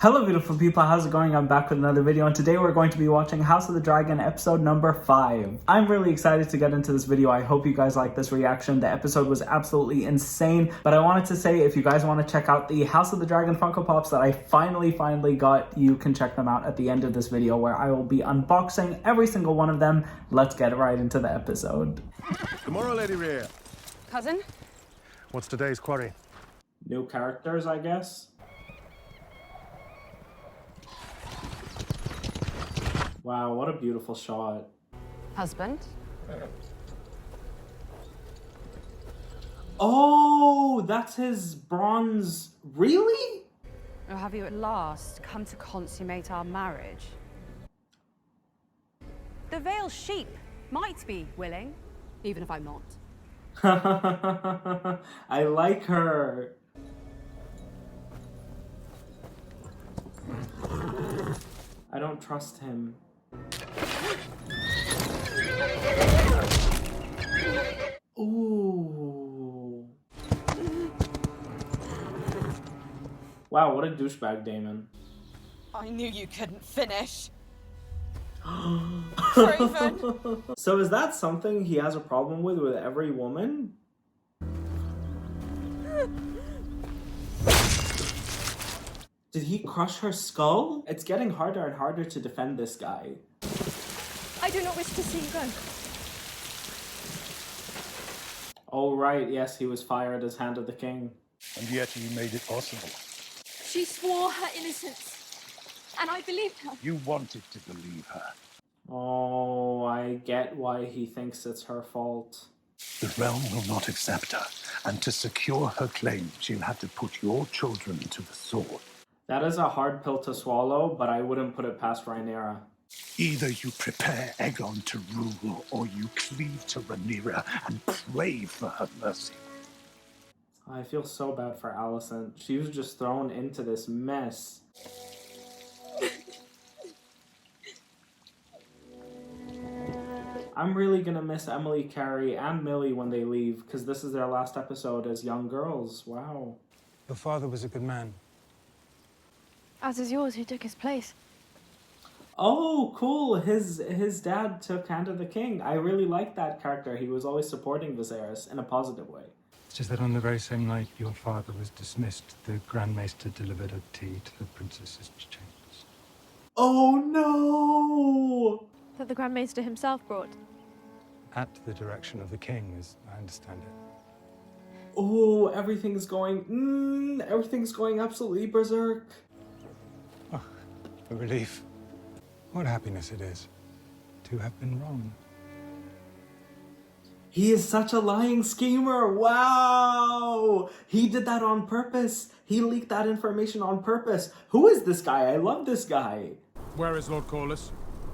Hello beautiful people, how's it going? I'm back with another video and today we're going to be watching House of the Dragon episode number 5. I'm really excited to get into this video. I hope you guys like this reaction. The episode was absolutely insane, but I wanted to say if you guys want to check out the House of the Dragon Funko Pops that I finally got, you can check them out at the end of this video where I will be unboxing every single one of them. Let's get right into the episode. Tomorrow, Lady Rhea. Cousin? What's today's quarry? New characters, I guess. Wow, what a beautiful shot. Husband? Oh, that's his bronze. Really? Or have you at last come to consummate our marriage? The veiled sheep might be willing, even if I'm not. I like her. I don't trust him. Ooh. Wow, what a douchebag, Damon. I knew you couldn't finish. Craven. So is that something he has a problem with every woman? Did he crush her skull? It's getting harder and harder to defend this guy. I do not wish to see you go. Oh right, yes, he was fired as Hand of the King. And yet you made it possible. She swore her innocence, and I believed her. You wanted to believe her. Oh, I get why he thinks it's her fault. The realm will not accept her, and to secure her claim, she'll have to put your children to the sword. That is a hard pill to swallow, but I wouldn't put it past Rhaenyra. Either you prepare Aegon to rule, or you cleave to Rhaenyra and pray for her mercy. I feel so bad for Alicent. She was just thrown into this mess. I'm really gonna miss Emily, Carrie, and Millie when they leave, because this is their last episode as young girls. Wow. Your father was a good man. As is yours, who took his place. Oh, cool. His dad took Hand of the King. I really liked that character. He was always supporting Viserys in a positive way. It's just that on the very same night your father was dismissed, the Grand Maester delivered a tea to the princess's chambers. Oh no! That the Grand Maester himself brought. At the direction of the king, as I understand it. Oh, everything's going absolutely berserk. Oh, a relief. What happiness it is to have been wrong. He is such a lying schemer. Wow! He did that on purpose. He leaked that information on purpose. Who is this guy? I love this guy. Where is Lord Corlys?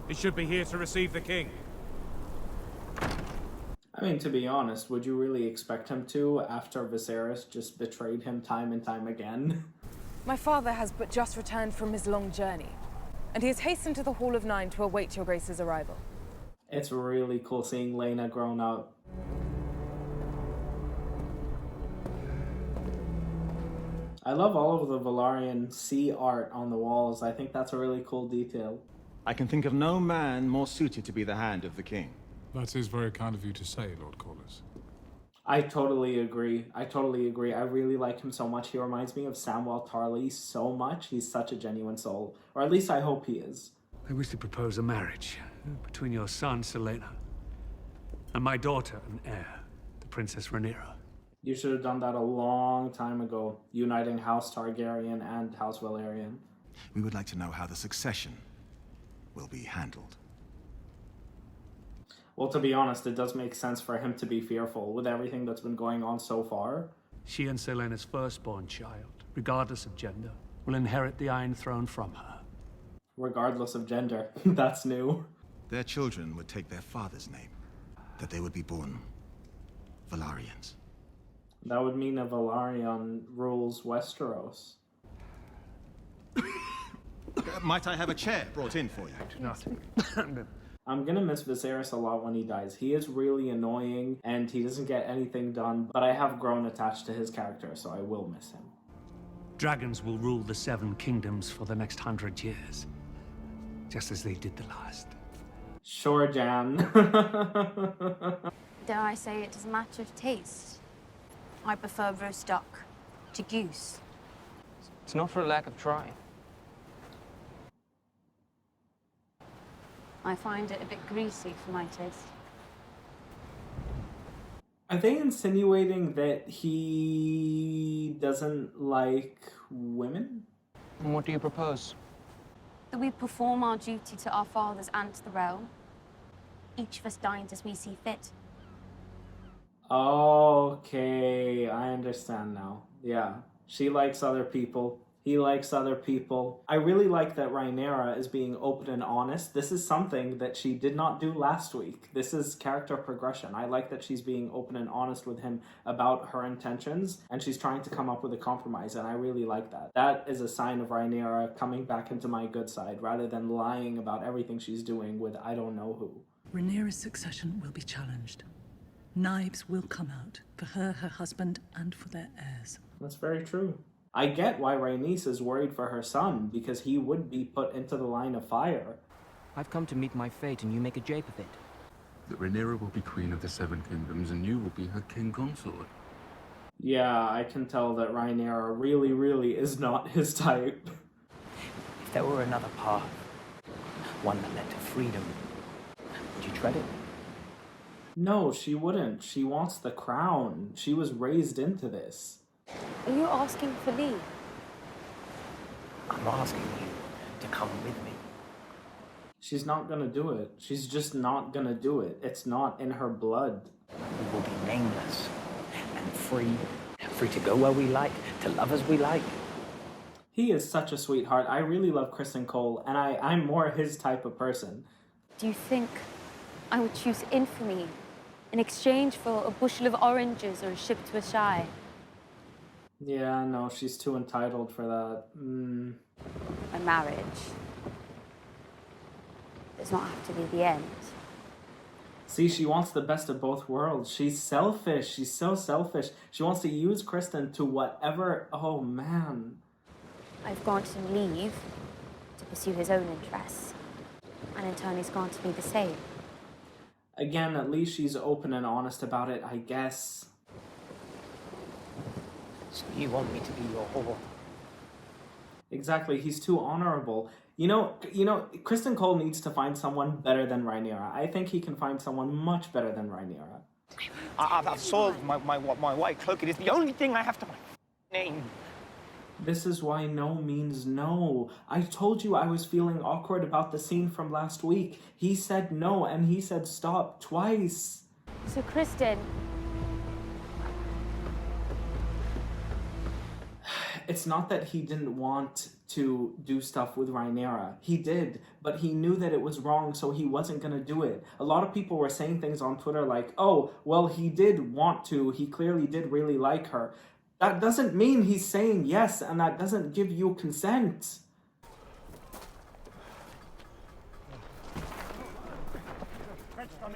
He should be here to receive the king. I mean, to be honest, would you really expect him to after Viserys just betrayed him time and time again? My father has but just returned from his long journey, and he has hastened to the Hall of Nine to await your Grace's arrival. It's really cool seeing Laena grown up. I love all of the Velaryon sea art on the walls. I think that's a really cool detail. I can think of no man more suited to be the Hand of the King. That is very kind of you to say, Lord Corlys. I totally agree. I really like him so much. He reminds me of Samwell Tarly so much. He's such a genuine soul. Or at least I hope he is. I wish to propose a marriage between your son, Selena, and my daughter and heir, the Princess Rhaenyra. You should have done that a long time ago, uniting House Targaryen and House Velaryon. We would like to know how the succession will be handled. Well, to be honest, it does make sense for him to be fearful with everything that's been going on so far. She and Selena's firstborn child, regardless of gender, will inherit the Iron Throne from her. Regardless of gender. That's new. Their children would take their father's name, that they would be born Velaryons. That would mean a Velaryon rules Westeros. Might I have a chair brought in for you? Nothing. I'm gonna miss Viserys a lot when he dies. He is really annoying and he doesn't get anything done, but I have grown attached to his character, so I will miss him. Dragons will rule the Seven Kingdoms for the next 100 years, just as they did the last. Sure, Jan. Dare I say it is a matter of taste? I prefer roast duck to goose. It's not for a lack of trying. I find it a bit greasy for my taste. Are they insinuating that he doesn't like women? And what do you propose? That we perform our duty to our fathers and to the realm. Each of us dines as we see fit. Okay, I understand now. Yeah, she likes other people. He likes other people. I really like that Rhaenyra is being open and honest. This is something that she did not do last week. This is character progression. I like that she's being open and honest with him about her intentions, and she's trying to come up with a compromise, and I really like that. That is a sign of Rhaenyra coming back into my good side, rather than lying about everything she's doing with I don't know who. Rhaenyra's succession will be challenged. Knives will come out for her, her husband, and for their heirs. That's very true. I get why Rhaenys is worried for her son, because he would be put into the line of fire. I've come to meet my fate, and you make a jape of it. That Rhaenyra will be queen of the Seven Kingdoms, and you will be her king consort. Yeah, I can tell that Rhaenyra really, really is not his type. If there were another path, one that led to freedom, would you tread it? No, she wouldn't. She wants the crown. She was raised into this. Are you asking for leave? I'm asking you to come with me. She's not gonna do it. She's just not gonna do it. It's not in her blood. We will be nameless and free. Free to go where we like, to love as we like. He is such a sweetheart. I really love Kristen Cole, and I'm more his type of person. Do you think I would choose infamy in exchange for a bushel of oranges or a ship to a shy? Yeah, no, she's too entitled for that. A marriage does not have to be the end. See, she wants the best of both worlds. She's selfish. She's so selfish. She wants to use Kristen to whatever... Oh, man. I've granted him leave to pursue his own interests, and in turn he's granted me the same. Again, at least she's open and honest about it, I guess. So you want me to be your whore? Exactly, he's too honorable. You know, Kristen Cole needs to find someone better than Rhaenyra. I think he can find someone much better than Rhaenyra. I've soiled my white cloak. It is the only thing I have to my name. This is why no means no. I told you I was feeling awkward about the scene from last week. He said no, and he said stop twice. So, Kristen... It's not that he didn't want to do stuff with Rhaenyra. He did, but he knew that it was wrong, so he wasn't going to do it. A lot of people were saying things on Twitter like, oh, well, he did want to. He clearly did really like her. That doesn't mean he's saying yes, and that doesn't give you consent.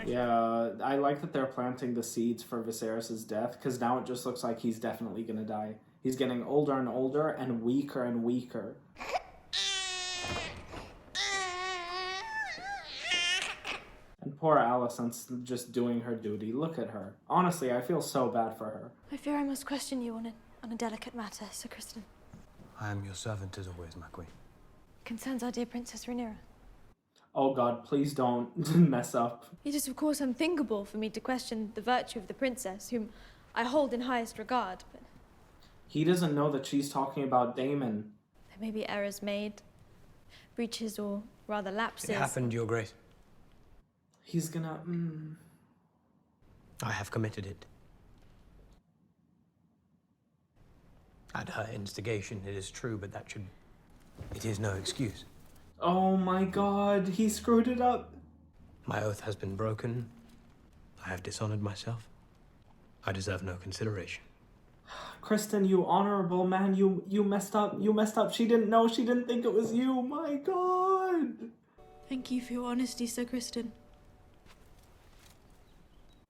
Yeah, I like that they're planting the seeds for Viserys' death, because now it just looks like he's definitely going to die. He's getting older and older and weaker and weaker. And poor Alicent's just doing her duty. Look at her. Honestly, I feel so bad for her. I fear I must question you on a delicate matter, Sir Kristen. I am your servant as always, my queen. Concerns our dear Princess Rhaenyra. Oh God, please don't mess up. It is of course unthinkable for me to question the virtue of the princess, whom I hold in highest regard, but... He doesn't know that she's talking about Daemon. There may be errors made, breaches or rather lapses. It happened, Your Grace. He's gonna... I have committed it. At her instigation, it is true, but it is no excuse. Oh my God, he screwed it up. My oath has been broken. I have dishonored myself. I deserve no consideration. Kristen, you honorable man, you messed up. You messed up. She didn't know. She didn't think it was you. My God. Thank you for your honesty, Sir Kristen.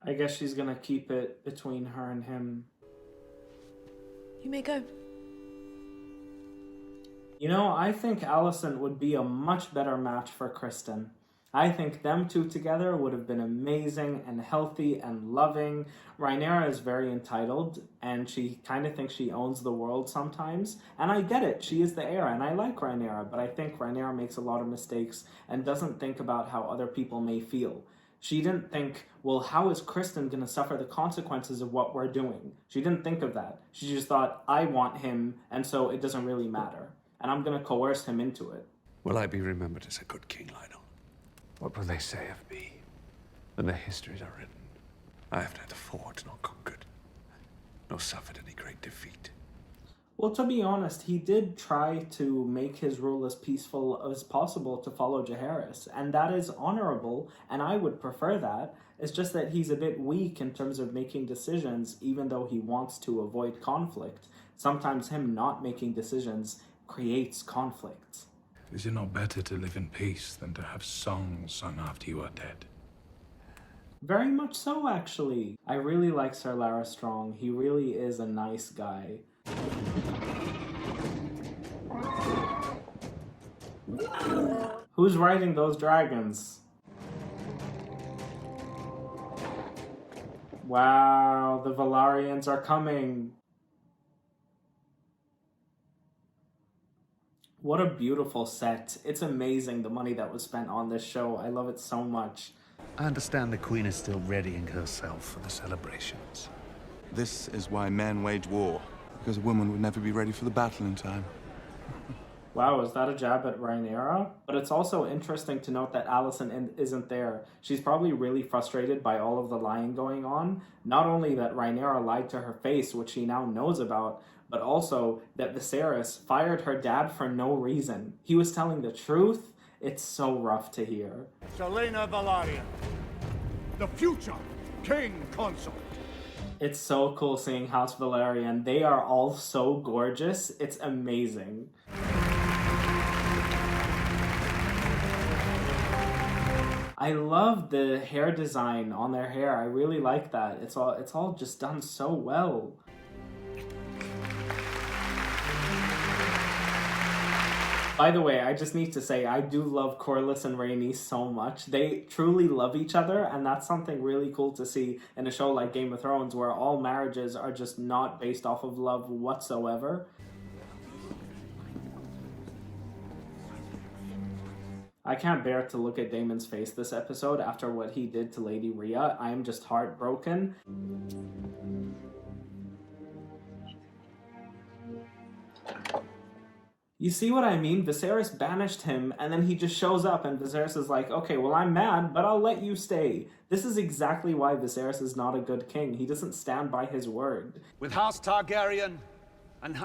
I guess she's gonna keep it between her and him. You may go. You know, I think Alicent would be a much better match for Kristen. I think them two together would have been amazing and healthy and loving. Rhaenyra is very entitled, and she kind of thinks she owns the world sometimes. And I get it, she is the heir, and I like Rhaenyra, but I think Rhaenyra makes a lot of mistakes and doesn't think about how other people may feel. She didn't think, well, how is Kristen going to suffer the consequences of what we're doing? She didn't think of that. She just thought, I want him, and so it doesn't really matter. And I'm going to coerce him into it. Will I be remembered as a good king, Lionel? What will they say of me when their histories are written? I have neither fought nor conquered, nor suffered any great defeat. Well, to be honest, he did try to make his rule as peaceful as possible to follow Jaehaerys, and that is honorable, and I would prefer that. It's just that he's a bit weak in terms of making decisions, even though he wants to avoid conflict. Sometimes him not making decisions creates conflict. Is it not better to live in peace than to have songs sung after you are dead? Very much so, actually. I really like Sir Larys Strong. He really is a nice guy. Who's riding those dragons? Wow, the Velaryons are coming. What a beautiful set. It's amazing the money that was spent on this show. I love it so much. I understand the Queen is still readying herself for the celebrations. This is why men wage war, because a woman would never be ready for the battle in time. Wow, is that a jab at Rhaenyra? But it's also interesting to note that Alicent isn't there. She's probably really frustrated by all of the lying going on. Not only that Rhaenyra lied to her face, which she now knows about, but also that Viserys fired her dad for no reason. He was telling the truth. It's so rough to hear. Selena Velaryon, the future king consort. It's so cool seeing House Velaryon. They are all so gorgeous. It's amazing. I love the hair design on their hair. I really like that. It's all just done so well. By the way, I just need to say, I do love Corlys and Rhaenys so much. They truly love each other, and that's something really cool to see in a show like Game of Thrones, where all marriages are just not based off of love whatsoever. I can't bear to look at Daemon's face this episode after what he did to Lady Rhea. I am just heartbroken. You see what I mean? Viserys banished him, and then he just shows up, and Viserys is like, okay, well, I'm mad, but I'll let you stay. This is exactly why Viserys is not a good king. He doesn't stand by his word. With House Targaryen and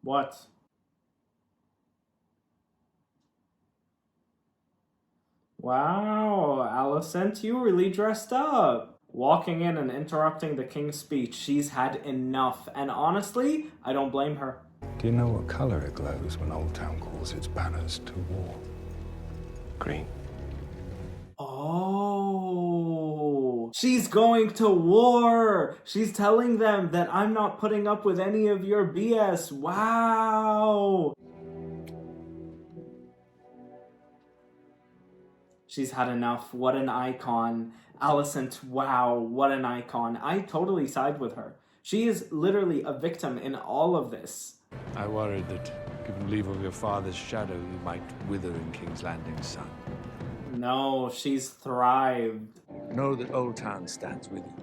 What? Wow, Alicent, you really dressed up. Walking in and interrupting the king's speech. She's had enough, and honestly, I don't blame her. Do you know what color it glows when Old Town calls its banners to war? Green. Oh, she's going to war. She's telling them that I'm not putting up with any of your BS. Wow. She's had enough. What an icon. Alicent, wow, what an icon. I totally side with her. She is literally a victim in all of this. I worried that, given leave of your father's shadow, you might wither in King's Landing's sun. No, she's thrived. Know that Old Town stands with you.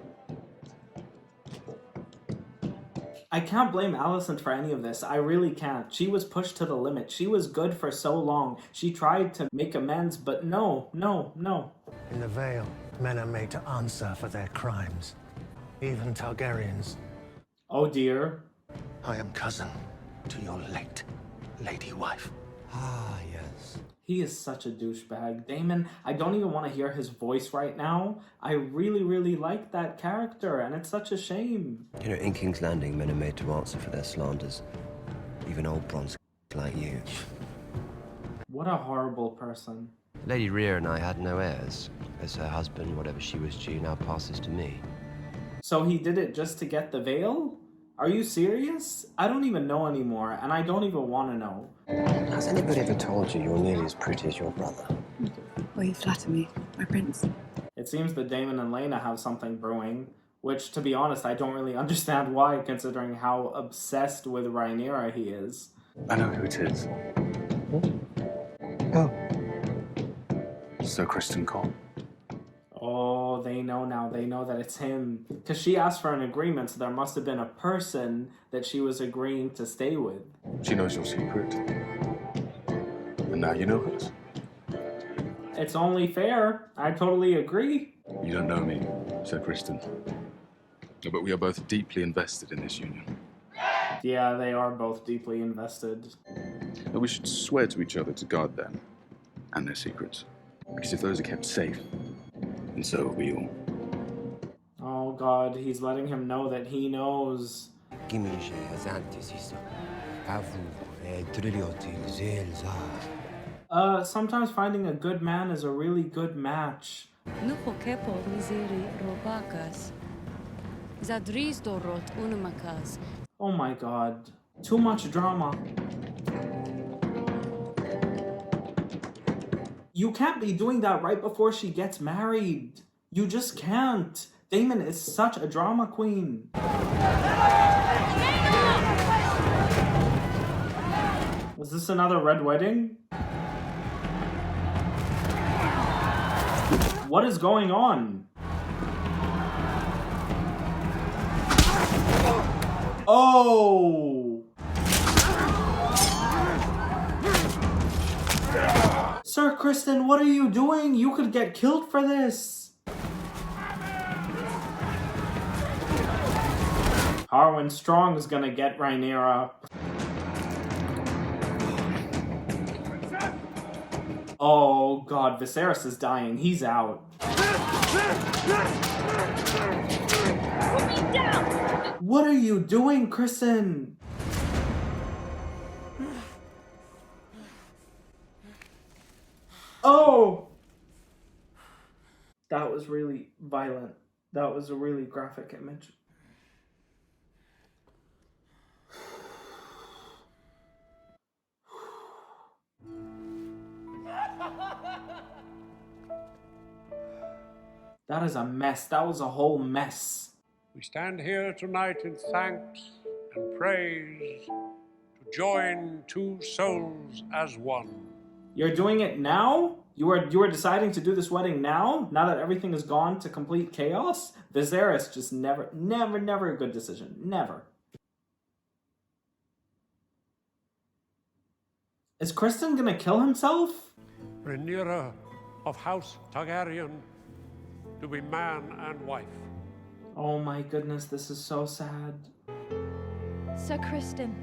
I can't blame Alicent for any of this. I really can't. She was pushed to the limit. She was good for so long. She tried to make amends, but no. In the Vale, men are made to answer for their crimes. Even Targaryens. Oh dear. I am cousin to your late lady wife. Ah, yes. He is such a douchebag. Daemon, I don't even want to hear his voice right now. I really like that character, and it's such a shame. You know, in King's Landing, men are made to answer for their slanders. Even old bronze like you. What a horrible person. Lady Rhea and I had no heirs, as her husband, whatever she was due, now passes to me. So he did it just to get the veil? Are you serious? I don't even know anymore, and I don't even want to know. Has anybody ever told you you're nearly as pretty as your brother? Well, you flatter me, my prince. It seems that Daemon and Lena have something brewing, which, to be honest, I don't really understand why, considering how obsessed with Rhaenyra he is. I know who it is. Oh. Sir Kristen Cole. Oh, they know now. They know that it's him. Because she asked for an agreement, so there must have been a person that she was agreeing to stay with. She knows your secret. And now you know hers. It's only fair. I totally agree. You don't know me, Sir Kristen. But we are both deeply invested in this union. Yeah, they are both deeply invested. But we should swear to each other to guard them and their secrets. Because if those are kept safe, then so are we all. Oh god, he's letting him know that he knows. Sometimes finding a good man is a really good match. Oh my god. Too much drama. You can't be doing that right before she gets married. You just can't. Daemon is such a drama queen. Was this another red wedding? What is going on? Oh! Sir Kristen, what are you doing? You could get killed for this. Harwin Strong is gonna get Rhaenyra. Oh god, Viserys is dying. He's out. What are you doing, Kristen? Oh! That was really violent. That was a really graphic image. That is a mess. That was a whole mess. We stand here tonight in thanks and praise to join two souls as one. You're doing it now? You are deciding to do this wedding now? Now that everything is gone to complete chaos? Viserys just never a good decision. Never. Is Kristen gonna kill himself? Rhaenyra of House Targaryen to be man and wife. Oh my goodness, this is so sad. Sir Kristen.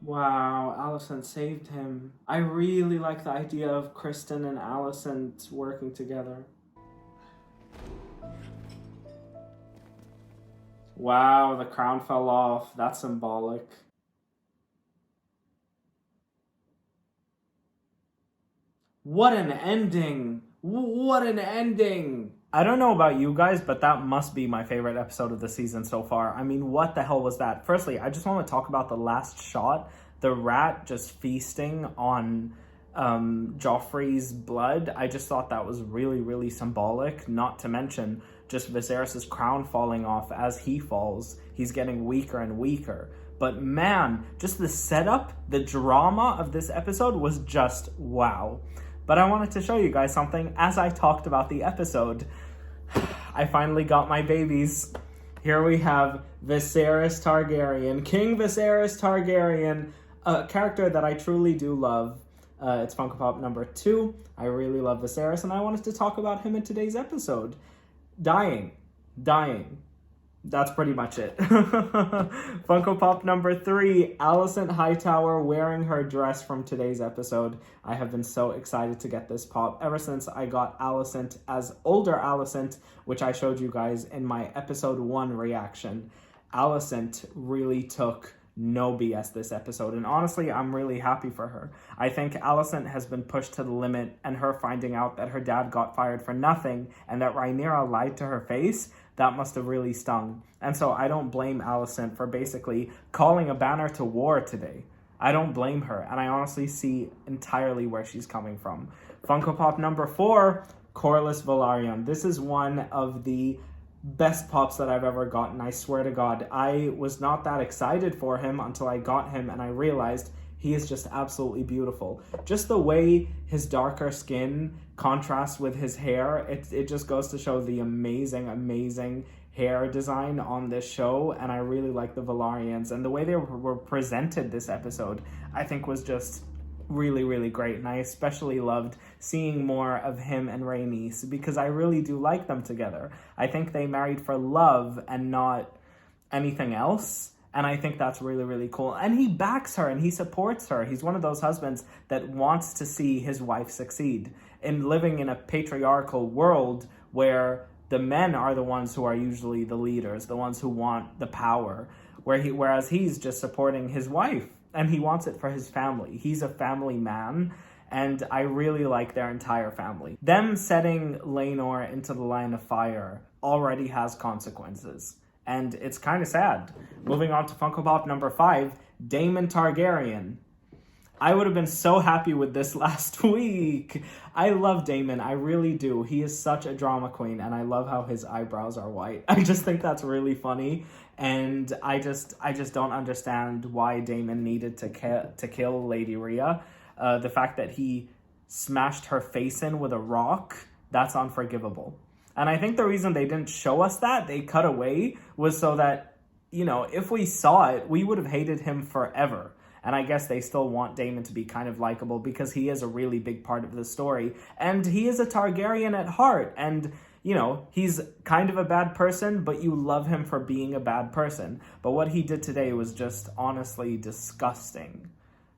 Wow, Alicent saved him. I really like the idea of Kristen and Alicent working together. Wow, the crown fell off. That's symbolic. What an ending! What an ending! I don't know about you guys, but that must be my favorite episode of the season so far. I mean, what the hell was that? Firstly, I just want to talk about the last shot. The rat just feasting on Joffrey's blood. I just thought that was really, really symbolic. Not to mention just Viserys' crown falling off as he falls. He's getting weaker and weaker. But man, just the setup, the drama of this episode was just wow. But I wanted to show you guys something as I talked about the episode. I finally got my babies. Here we have Viserys Targaryen, King Viserys Targaryen, a character that I truly do love. It's Funko Pop number 2. I really love Viserys, and I wanted to talk about him in today's episode. Dying. That's pretty much it. Funko Pop number 3, Alicent Hightower wearing her dress from today's episode. I have been so excited to get this pop ever since I got Alicent as older Alicent, which I showed you guys in my episode 1 reaction. Alicent really took no BS this episode. And honestly, I'm really happy for her. I think Alicent has been pushed to the limit, and her finding out that her dad got fired for nothing and that Rhaenyra lied to her face, that must have really stung. And so I don't blame Alicent for basically calling a banner to war today. I don't blame her, and I honestly see entirely where she's coming from. Funko Pop number 4, Corlys Velaryon. This is one of the best pops that I've ever gotten. I swear to God, I was not that excited for him until I got him and I realized he is just absolutely beautiful. Just the way his darker skin contrasts with his hair, it just goes to show the amazing hair design on this show, and I really like the Velaryons, and the way they were presented this episode I think was just really great, and I especially loved seeing more of him and Rhaenys because I really do like them together. I think they married for love and not anything else, and I think that's really cool. And he backs her and he supports her. He's one of those husbands that wants to see his wife succeed. And living in a patriarchal world where the men are the ones who are usually the leaders, the ones who want the power, whereas he's just supporting his wife. And he wants it for his family. He's a family man, and I really like their entire family. Them setting Laenor into the line of fire already has consequences, and it's kind of sad. Moving on to Funko Pop number 5, Daemon Targaryen. I would have been so happy with this last week. I love Daemon, I really do. He is such a drama queen, and I love how his eyebrows are white. I just think that's really funny, and I just don't understand why Daemon needed to kill Lady Rhea. The fact that he smashed her face in with a rock, that's unforgivable. And I think the reason they didn't show us that, they cut away, was so that, you know, if we saw it, we would have hated him forever. And I guess they still want Daemon to be kind of likable because he is a really big part of the story. And he is a Targaryen at heart. And, you know, he's kind of a bad person, but you love him for being a bad person. But what he did today was just honestly disgusting.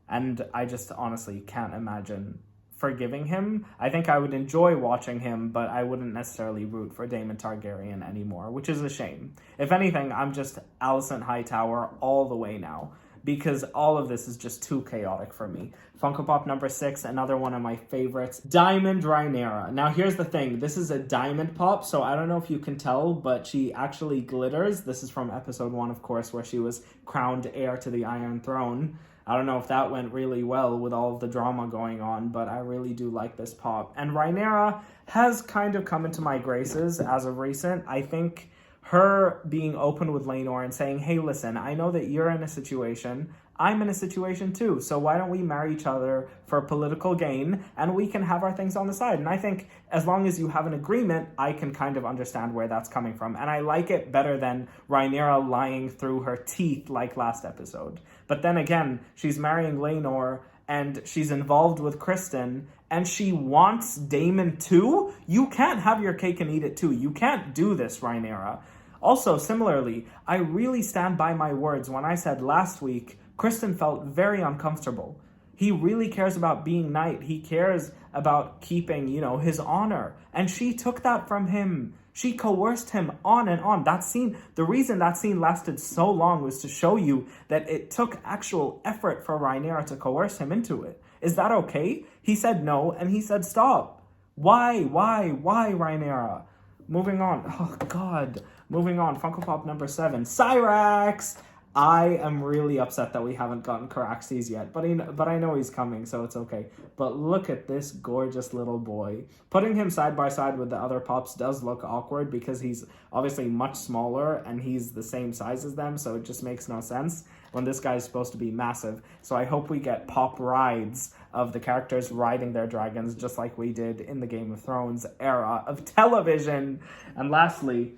And I just honestly can't imagine forgiving him. I think I would enjoy watching him, but I wouldn't necessarily root for Daemon Targaryen anymore, which is a shame. If anything, I'm just Alicent Hightower all the way now, because all of this is just too chaotic for me. Funko Pop number 6, another one of my favorites, Diamond Rhaenyra. Now here's the thing, this is a diamond pop, so I don't know if you can tell, but she actually glitters. This is from episode 1, of course, where she was crowned heir to the Iron Throne. I don't know if that went really well with all of the drama going on, but I really do like this pop. And Rhaenyra has kind of come into my graces as of recent. I think her being open with Laenor and saying, hey, listen, I know that you're in a situation, I'm in a situation too, so why don't we marry each other for political gain and we can have our things on the side. And I think as long as you have an agreement, I can kind of understand where that's coming from. And I like it better than Rhaenyra lying through her teeth like last episode. But then again, she's marrying Laenor and she's involved with Kristen and she wants Daemon too? You can't have your cake and eat it too. You can't do this, Rhaenyra. Also, similarly, I really stand by my words when I said last week, Kristen felt very uncomfortable. He really cares about being knight. He cares about keeping, you know, his honor. And she took that from him. She coerced him on and on. That scene, the reason that scene lasted so long was to show you that it took actual effort for Rhaenyra to coerce him into it. Is that okay? He said no, and he said stop. Why, Rhaenyra? Moving on. Oh, God. Moving on. Funko Pop number 7. Cyrax! I am really upset that we haven't gotten Caraxes yet, but I know he's coming, so it's okay. But look at this gorgeous little boy. Putting him side by side with the other pops does look awkward because he's obviously much smaller and he's the same size as them, so it just makes no sense when this guy's supposed to be massive. So I hope we get pop rides of the characters riding their dragons just like we did in the Game of Thrones era of television. And lastly,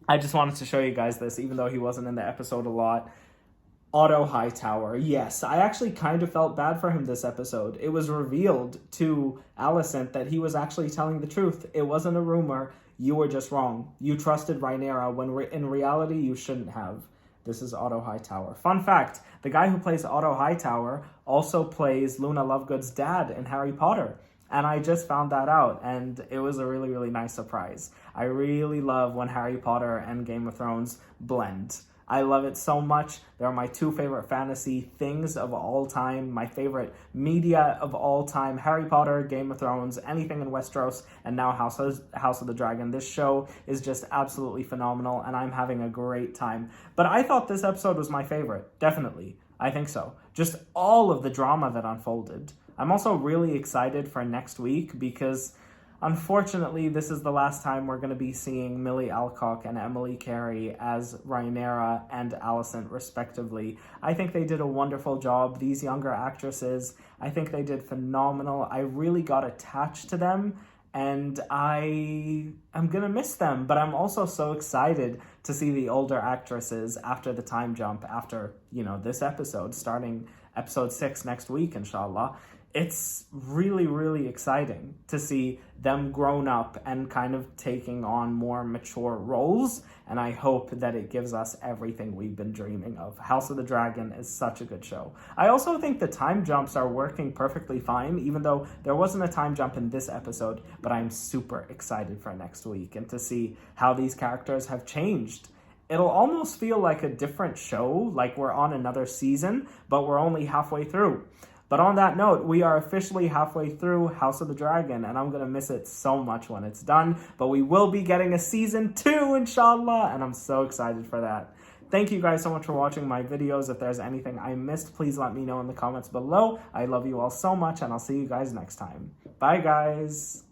I just wanted to show you guys this, even though he wasn't in the episode a lot. Otto Hightower. Yes, I actually kind of felt bad for him this episode. It was revealed to Alicent that he was actually telling the truth. It wasn't a rumor. You were just wrong. You trusted Rhaenyra when in reality you shouldn't have. This is Otto Hightower. Fun fact, the guy who plays Otto Hightower also plays Luna Lovegood's dad in Harry Potter. and I just found that out, and it was a really, really nice surprise. I really love when Harry Potter and Game of Thrones blend. I love it so much. They're my two favorite fantasy things of all time, my favorite media of all time. Harry Potter, Game of Thrones, anything in Westeros, and now House of the Dragon. This show is just absolutely phenomenal, and I'm having a great time. But I thought this episode was my favorite, definitely. I think so. Just all of the drama that unfolded. I'm also really excited for next week because unfortunately, this is the last time we're going to be seeing Millie Alcock and Emily Carey as Rhaenyra and Alicent, respectively. I think they did a wonderful job. These younger actresses, I think they did phenomenal. I really got attached to them, and I'm going to miss them. But I'm also so excited to see the older actresses after the time jump, after, this episode, starting episode 6 next week, inshallah. It's really, really exciting to see them grown up and kind of taking on more mature roles, and I hope that it gives us everything we've been dreaming of. House of the Dragon is such a good show. I also think the time jumps are working perfectly fine, even though there wasn't a time jump in this episode, but I'm super excited for next week and to see how these characters have changed. It'll almost feel like a different show, like we're on another season, but we're only halfway through. But on that note, we are officially halfway through House of the Dragon, and I'm going to miss it so much when it's done. But we will be getting a season 2, inshallah, and I'm so excited for that. Thank you guys so much for watching my videos. If there's anything I missed, please let me know in the comments below. I love you all so much, and I'll see you guys next time. Bye, guys.